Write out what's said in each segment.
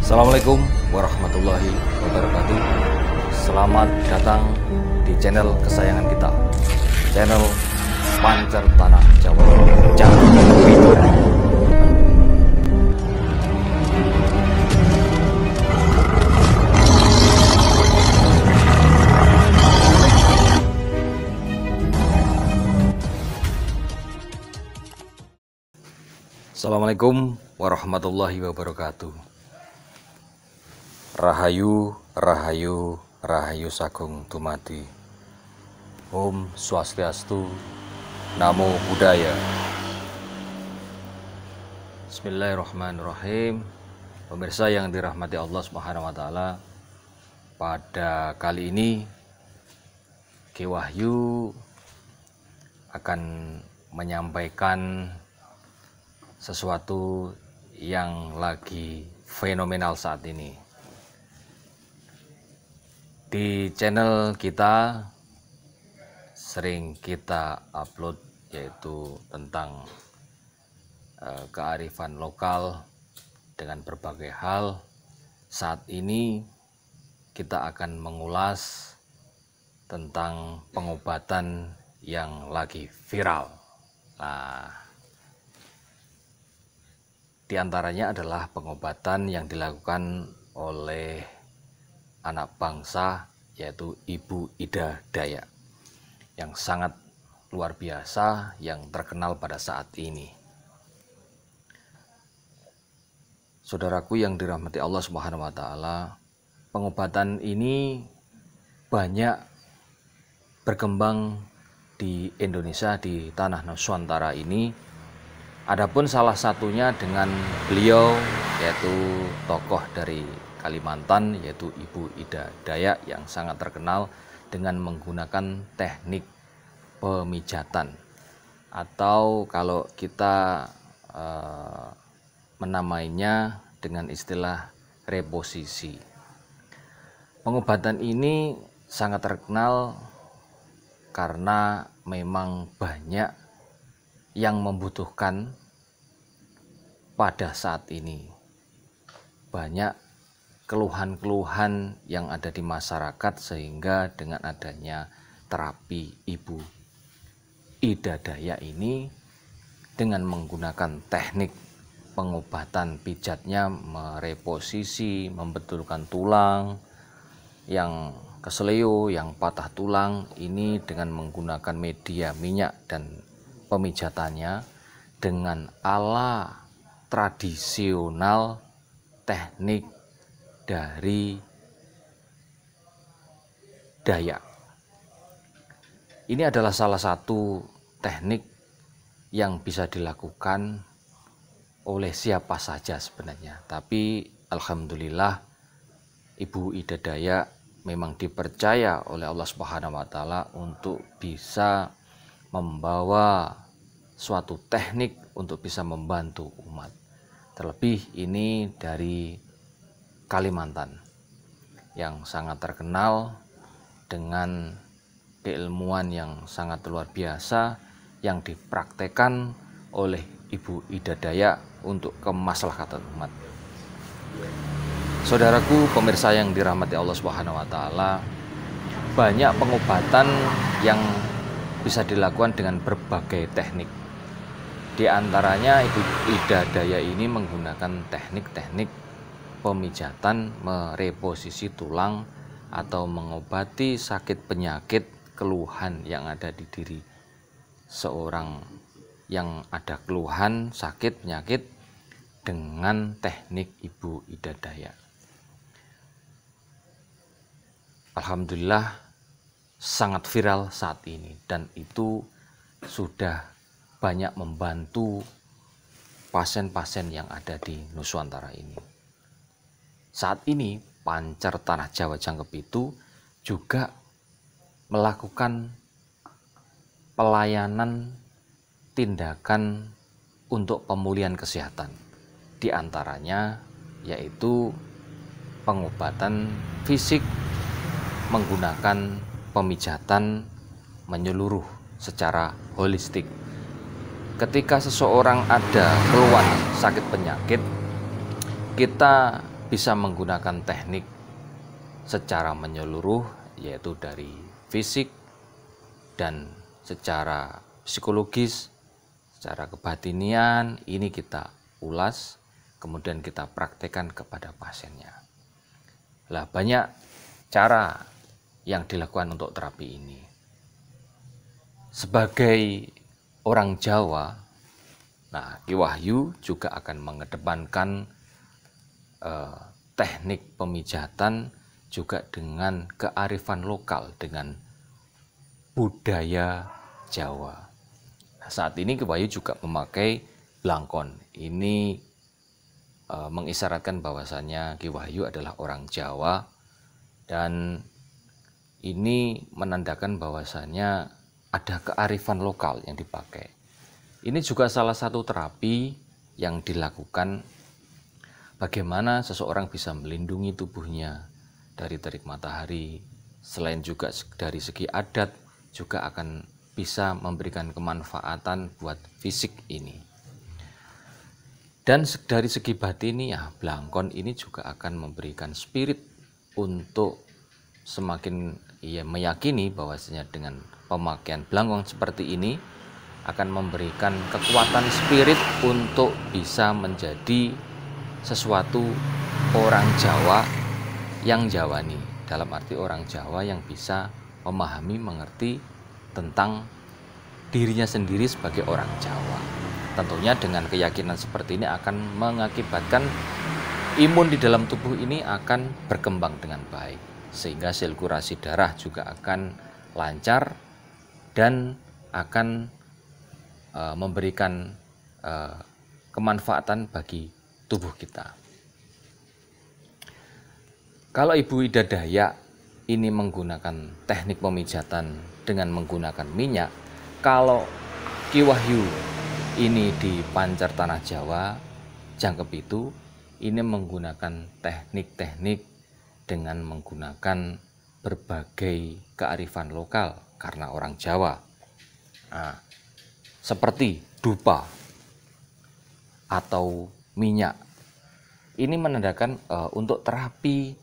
Assalamualaikum warahmatullahi wabarakatuh. Selamat datang di channel kesayangan kita, channel Pancer Tanah Jawa Jangan Itu. Assalamualaikum warahmatullahi wabarakatuh. Rahayu, rahayu, rahayu sagung dumadi. Om Swastiastu, Namo Buddhaya. Bismillahirrahmanirrahim. Pemirsa yang dirahmati Allah Subhanahu wa taala, pada kali ini Ki Wahyu akan menyampaikan sesuatu yang lagi fenomenal saat ini. Di channel kita sering kita upload, yaitu tentang kearifan lokal dengan berbagai hal. Saat ini kita akan mengulas tentang pengobatan yang lagi viral. Nah, di antaranya adalah pengobatan yang dilakukan oleh anak bangsa, yaitu Ibu Ida Dayak, yang sangat luar biasa, yang terkenal pada saat ini. Saudaraku yang dirahmati Allah Subhanahu wa taala, pengobatan ini banyak berkembang di Indonesia, di tanah Nusantara ini. Adapun salah satunya dengan beliau, yaitu tokoh dari Kalimantan, yaitu Ibu Ida Dayak, yang sangat terkenal dengan menggunakan teknik pemijatan, atau kalau kita menamainya dengan istilah reposisi. Pengobatan ini sangat terkenal karena memang banyak yang membutuhkan pada saat ini. Banyak keluhan-keluhan yang ada di masyarakat, sehingga dengan adanya terapi Ibu Ida Dayak ini, dengan menggunakan teknik pengobatan pijatnya, mereposisi, membetulkan tulang yang keseleo, yang patah tulang ini, dengan menggunakan media minyak dan pemijatannya dengan ala tradisional teknik dari Dayak. Ini adalah salah satu teknik yang bisa dilakukan oleh siapa saja sebenarnya, tapi alhamdulillah Ibu Ida Dayak memang dipercaya oleh Allah Subhanahu wa taala untuk bisa membawa suatu teknik untuk bisa membantu umat. Terlebih ini dari Kalimantan, yang sangat terkenal dengan keilmuan yang sangat luar biasa yang dipraktekkan oleh Ibu Ida Dayak untuk kemaslahatan umat. Saudaraku pemirsa yang dirahmati Allah Subhanahu wa taala, banyak pengobatan yang bisa dilakukan dengan berbagai teknik. Di antaranya Ibu Ida Dayak ini menggunakan teknik-teknik pemijatan, mereposisi tulang, atau mengobati sakit penyakit keluhan yang ada di diri seorang yang ada keluhan sakit penyakit dengan teknik Ibu Ida Dayak. Alhamdulillah sangat viral saat ini, dan itu sudah banyak membantu pasien-pasien yang ada di Nusantara ini. Saat ini Pancer Tanah Jawa Jangkep itu juga melakukan pelayanan tindakan untuk pemulihan kesehatan. Di antaranya yaitu pengobatan fisik menggunakan pemijatan menyeluruh secara holistik. Ketika seseorang ada keluhan sakit penyakit, kita bisa menggunakan teknik secara menyeluruh, yaitu dari fisik dan secara psikologis, secara kebatinian. Ini kita ulas, kemudian kita praktekkan kepada pasiennya. Lah, banyak cara yang dilakukan untuk terapi ini. Sebagai orang Jawa, nah, Ki Wahyu juga akan mengedepankan teknik pemijatan juga dengan kearifan lokal, dengan budaya Jawa. Nah, saat ini Ki Wahyu juga memakai blangkon. Ini mengisyaratkan bahwasannya Ki Wahyu adalah orang Jawa, dan ini menandakan bahwasannya ada kearifan lokal yang dipakai. Ini juga salah satu terapi yang dilakukan bagaimana seseorang bisa melindungi tubuhnya dari terik matahari. Selain juga dari segi adat, juga akan bisa memberikan kemanfaatan buat fisik ini. Dan dari segi batin, ya, blangkon ini juga akan memberikan spirit untuk semakin meyakini bahwasanya dengan pemakaian blangkon seperti ini akan memberikan kekuatan spirit untuk bisa menjadi sesuatu orang Jawa yang Jawani, dalam arti orang Jawa yang bisa memahami, mengerti tentang dirinya sendiri sebagai orang Jawa. Tentunya dengan keyakinan seperti ini akan mengakibatkan imun di dalam tubuh ini akan berkembang dengan baik, sehingga sirkulasi darah juga akan lancar dan akan memberikan kemanfaatan bagi tubuh kita. Kalau Ibu Ida Dayak ini menggunakan teknik pemijatan dengan menggunakan minyak, kalau Ki Wahyu ini di Pancar Tanah Jawa, Jangkep itu, ini menggunakan teknik-teknik dengan menggunakan berbagai kearifan lokal karena orang Jawa. Nah, seperti dupa atau minyak. Ini menandakan untuk terapi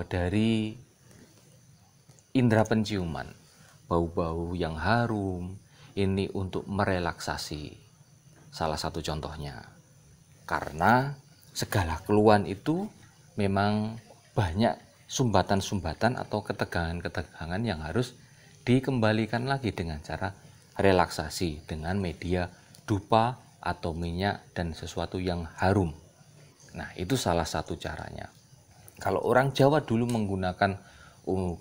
dari indera penciuman, bau-bau yang harum, ini untuk merelaksasi. Salah satu contohnya, karena segala keluhan itu memang banyak sumbatan-sumbatan atau ketegangan-ketegangan yang harus dikembalikan lagi dengan cara relaksasi dengan media dupa atau minyak dan sesuatu yang harum. Nah, itu salah satu caranya. Kalau orang Jawa dulu menggunakan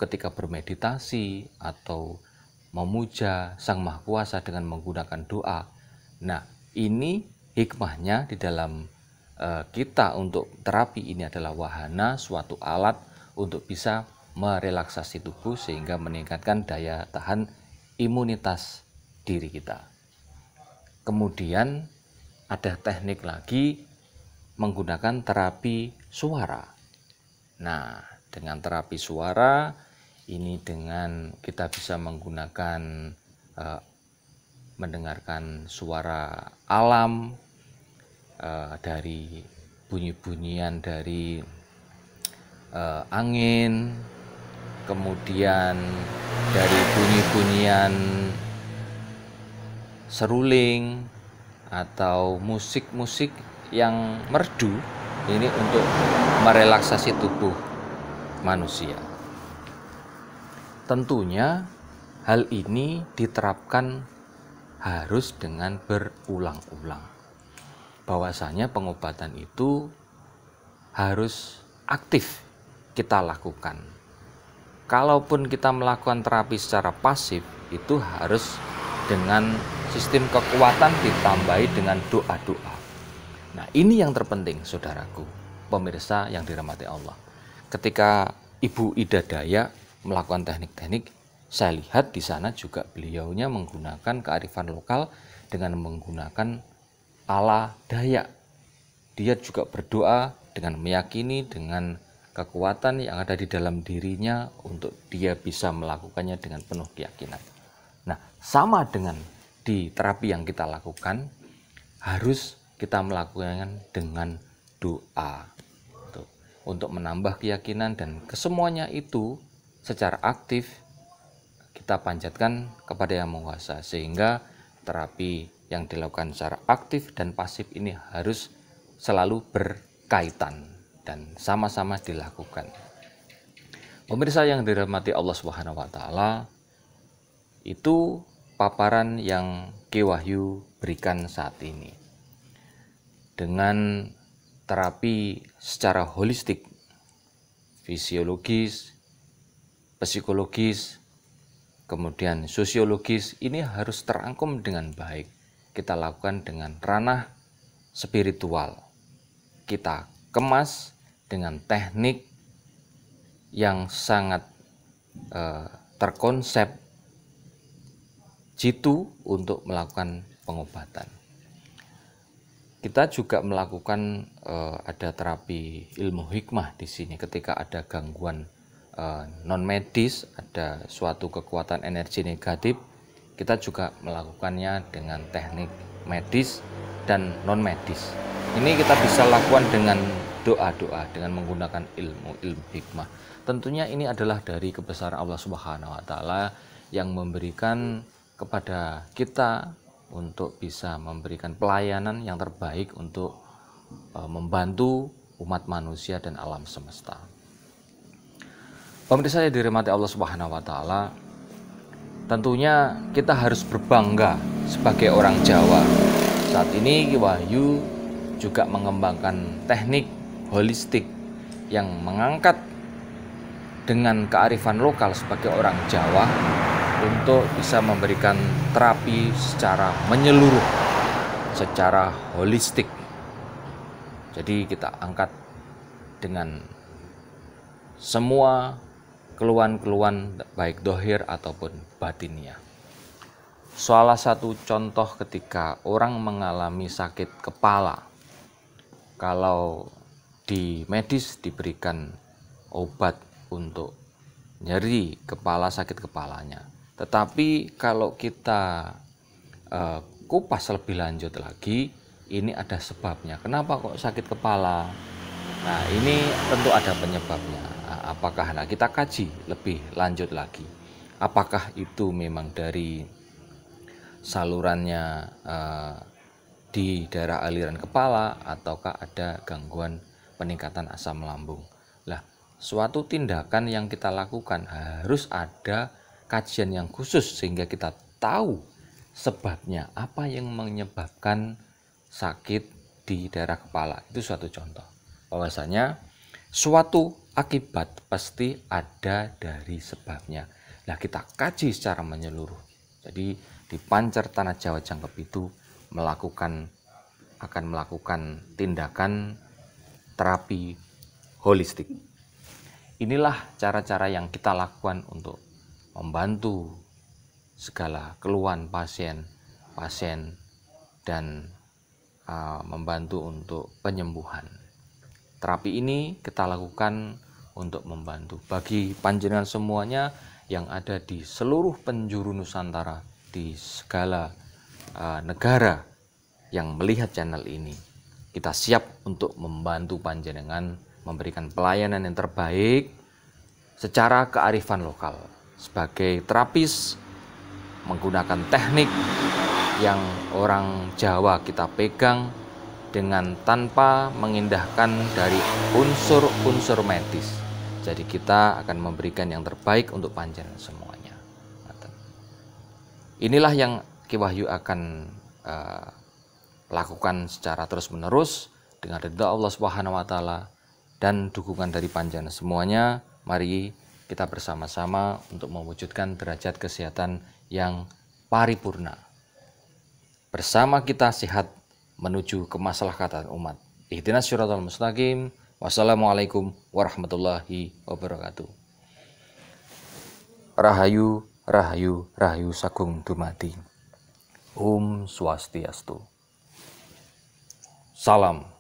ketika bermeditasi atau memuja Sang Maha Kuasa dengan menggunakan doa. Nah, ini hikmahnya di dalam kita untuk terapi ini adalah wahana, suatu alat untuk bisa merelaksasi tubuh sehingga meningkatkan daya tahan imunitas diri kita. Kemudian ada teknik lagi menggunakan terapi suara. Nah, dengan terapi suara ini dengan kita bisa menggunakan mendengarkan suara alam, dari bunyi-bunyian dari angin, kemudian dari bunyi-bunyian seruling atau musik-musik yang merdu, ini untuk merelaksasi tubuh manusia. Tentunya hal ini diterapkan harus dengan berulang-ulang. Bahwasanya pengobatan itu harus aktif kita lakukan. Kalaupun kita melakukan terapi secara pasif, itu harus dengan sistem kekuatan ditambahi dengan doa-doa. Nah, ini yang terpenting, saudaraku, pemirsa yang dirahmati Allah. Ketika Ibu Ida Dayak melakukan teknik-teknik, saya lihat di sana juga beliaunya menggunakan kearifan lokal dengan menggunakan ala Dayak. Dia juga berdoa dengan meyakini dengan kekuatan yang ada di dalam dirinya untuk dia bisa melakukannya dengan penuh keyakinan. Nah, sama dengan di terapi yang kita lakukan, harus kita melakukan dengan doa. untuk menambah keyakinan, dan kesemuanya itu secara aktif kita panjatkan kepada Yang Maha Kuasa, sehingga terapi yang dilakukan secara aktif dan pasif ini harus selalu berkaitan dan sama-sama dilakukan. Pemirsa yang dirahmati Allah Subhanahu wa taala, itu paparan yang Ki Wahyu berikan saat ini. Dengan terapi secara holistik, fisiologis, psikologis, kemudian sosiologis, ini harus terangkum dengan baik. Kita lakukan dengan ranah spiritual. Kita kemas dengan teknik yang sangat terkonsep jitu untuk melakukan pengobatan. Kita juga melakukan ada terapi ilmu hikmah di sini. Ketika ada gangguan non medis, ada suatu kekuatan energi negatif, kita juga melakukannya dengan teknik medis dan non medis. Ini kita bisa lakukan dengan doa-doa, dengan menggunakan ilmu hikmah. Tentunya ini adalah dari kebesaran Allah Subhanahu wa taala yang memberikan kepada kita untuk bisa memberikan pelayanan yang terbaik untuk membantu umat manusia dan alam semesta. Pemirsa yang dirahmati Allah Subhanahu wa taala, tentunya kita harus berbangga sebagai orang Jawa. Saat ini Ki Wahyu juga mengembangkan teknik holistik yang mengangkat dengan kearifan lokal sebagai orang Jawa untuk bisa memberikan terapi secara menyeluruh, secara holistik. Jadi kita angkat dengan semua keluhan-keluhan baik dohir ataupun batiniah. Salah satu contoh ketika orang mengalami sakit kepala, kalau di medis diberikan obat untuk nyeri kepala, sakit kepalanya. Tetapi kalau kita kupas lebih lanjut lagi, ini ada sebabnya. Kenapa kok sakit kepala? Nah, ini tentu ada penyebabnya. Apakah kita kaji lebih lanjut lagi? Apakah itu memang dari salurannya di daerah aliran kepala, ataukah ada gangguan peningkatan asam lambung? Lah, suatu tindakan yang kita lakukan harus ada kajian yang khusus sehingga kita tahu sebabnya, apa yang menyebabkan sakit di daerah kepala. Itu suatu contoh bahwasanya suatu akibat pasti ada dari sebabnya. Nah, kita kaji secara menyeluruh. Jadi di Pancar Tanah Jawa Jangkep itu akan melakukan tindakan terapi holistik. Inilah cara-cara yang kita lakukan untuk membantu segala keluhan pasien dan membantu untuk penyembuhan. Terapi ini kita lakukan untuk membantu bagi panjenengan semuanya yang ada di seluruh penjuru Nusantara, di segala negara yang melihat channel ini. Kita siap untuk membantu panjenengan memberikan pelayanan yang terbaik secara kearifan lokal. Sebagai terapis menggunakan teknik yang orang Jawa kita pegang dengan tanpa mengindahkan dari unsur-unsur medis. Jadi kita akan memberikan yang terbaik untuk panjenengan semuanya. Inilah yang Ki Wahyu akan lakukan secara terus-menerus dengan ridha Allah Subhanahu wa taala dan dukungan dari panjenengan semuanya. Mari kita bersama-sama untuk mewujudkan derajat kesehatan yang paripurna. Bersama kita sehat menuju kemaslahatan umat. Ihdinas syiratal mustaqim. Wassalamualaikum warahmatullahi wabarakatuh. Rahayu, rahayu, rahayu sagung dumadi. Om Swastiastu. Salam